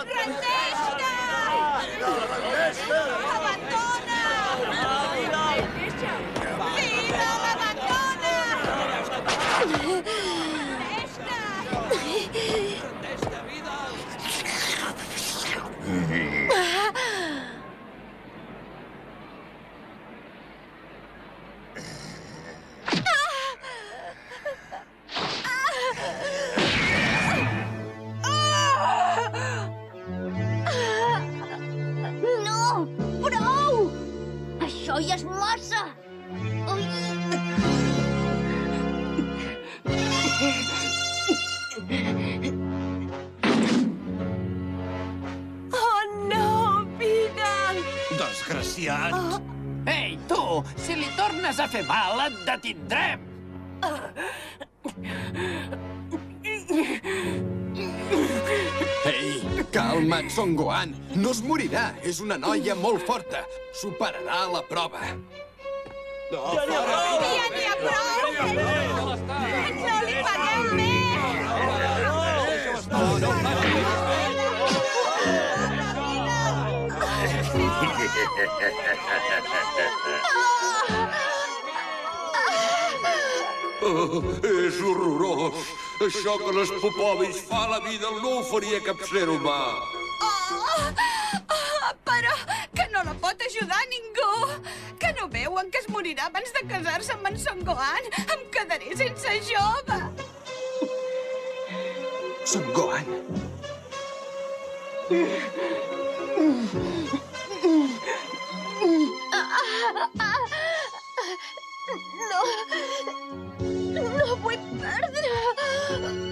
Rendeix-te! Abandona! Vinga, l'abandona! No! Prou! Això ja és massa! Ui. Oh, no, vida! Desgraciat! Ei, tu! Si li tornes a fer mal, et detindrem! Ei, calma't, Son Gohan. No es morirà. És una noia molt forta. Superarà la prova. Ja n'hi ha prou! No li pagueu més! És horrorós. Això que les popòvis fa a la vida no ho faria cap ser humà. Però que no la pot ajudar ningú! Que no veuen que es morirà abans de casar-se amb en Son Gohan? Em quedaré sense jove! Son Gohan. No... No vull perdre...